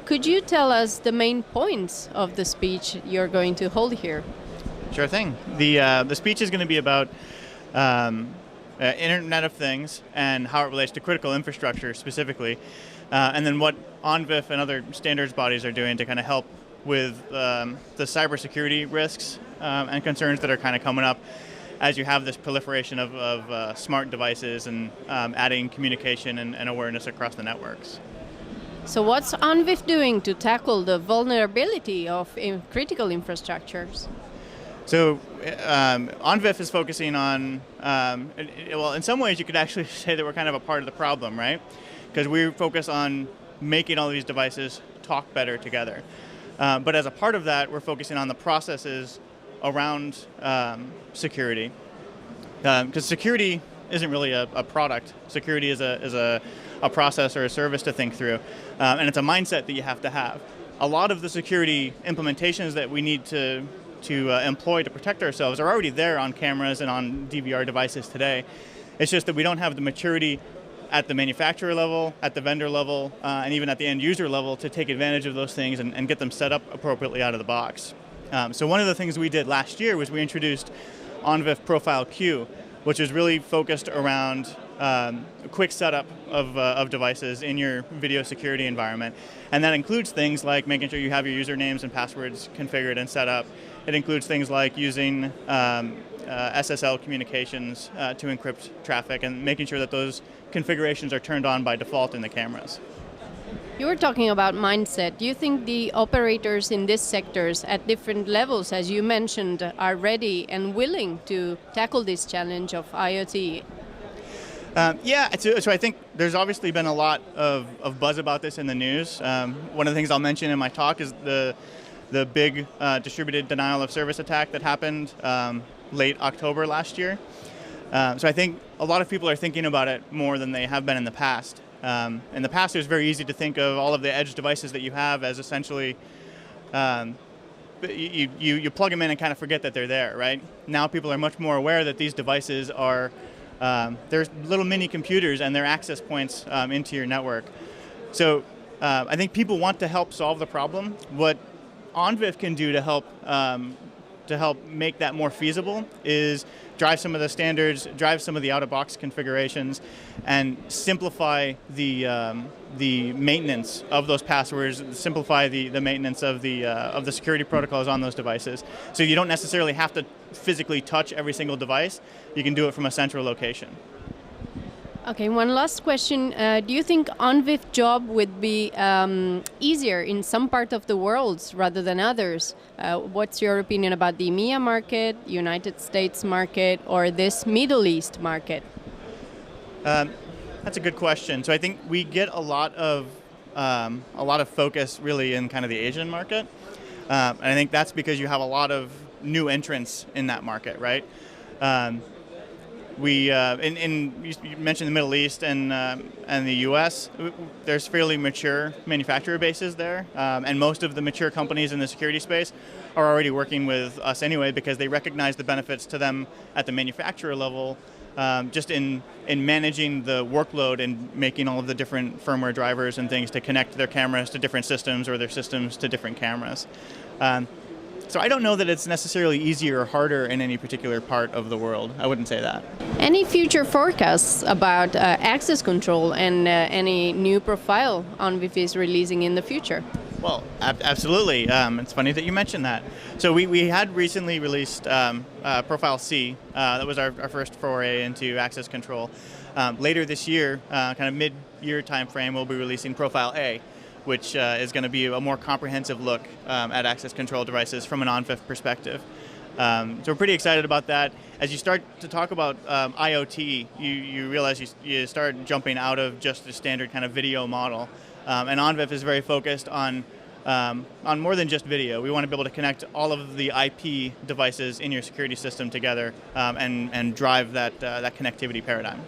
Could you tell us the main points of the speech you're going to hold here? Sure thing. The speech is going to be about Internet of Things and how it relates to critical infrastructure specifically, and then what ONVIF and other standards bodies are doing to kind of help with the cybersecurity risks and concerns that are kind of coming up as you have this proliferation of smart devices and adding communication and awareness across the networks. So what's ONVIF doing to tackle the vulnerability of critical infrastructures? So ONVIF is focusing on, well, in some ways you could actually say that we're kind of a part of the problem, right? Because we focus on making all of these devices talk better together. But as a part of that, we're focusing on the processes around security. Because security isn't really a product. Security is a process or a service to think through. And it's a mindset that you have to have. A lot of the security implementations that we need to employ to protect ourselves are already there on cameras and on DVR devices today. It's just that we don't have the maturity at the manufacturer level, at the vendor level, and even at the end user level to take advantage of those things and get them set up appropriately out of the box. So one of the things we did last year was we introduced ONVIF Profile Q, which is really focused around a quick setup of devices in your video security environment. And that includes things like making sure you have your usernames and passwords configured and set up. It includes things like using SSL communications to encrypt traffic and making sure that those configurations are turned on by default in the cameras. You were talking about mindset. Do you think the operators in these sectors at different levels, as you mentioned, are ready and willing to tackle this challenge of IoT? Yeah, so I think there's obviously been a lot of buzz about this in the news. One of the things I'll mention in my talk is the big distributed denial of service attack that happened late October last year. So I think a lot of people are thinking about it more than they have been in the past. In the past, it was very easy to think of all of the edge devices that you have as essentially, you plug them in and kind of forget that they're there, right? Now people are much more aware that these devices are, there's little mini computers and they're access points into your network. So I think people want to help solve the problem. What ONVIF can do to help make that more feasible is drive some of the standards, drive some of the out-of-box configurations, and simplify the maintenance of those passwords, simplify the maintenance of the security protocols on those devices. So you don't necessarily have to physically touch every single device. You can do it from a central location. Okay, one last question. Do you think ONVIF job would be easier in some part of the world rather than others? What's your opinion about the EMEA market, United States market, or this Middle East market? That's a good question. So I think we get a lot of focus really in kind of the Asian market. And I think that's because you have a lot of new entrants in that market, right? You mentioned the Middle East and the U.S. There's fairly mature manufacturer bases there, and most of the mature companies in the security space are already working with us anyway because they recognize the benefits to them at the manufacturer level, just in managing the workload and making all of the different firmware drivers and things to connect their cameras to different systems or their systems to different cameras. So I don't know that it's necessarily easier or harder in any particular part of the world. I wouldn't say that. Any future forecasts about access control and any new profile ONVIF is releasing in the future? Well, absolutely. It's funny that you mentioned that. So we had recently released Profile C. That was our first foray into access control. Later this year, kind of mid-year time frame, we'll be releasing Profile A, which is going to be a more comprehensive look at access control devices from an ONVIF perspective. So we're pretty excited about that. As you start to talk about IoT, you realize you start jumping out of just the standard kind of video model. And ONVIF is very focused on more than just video. We want to be able to connect all of the IP devices in your security system together and drive that connectivity paradigm.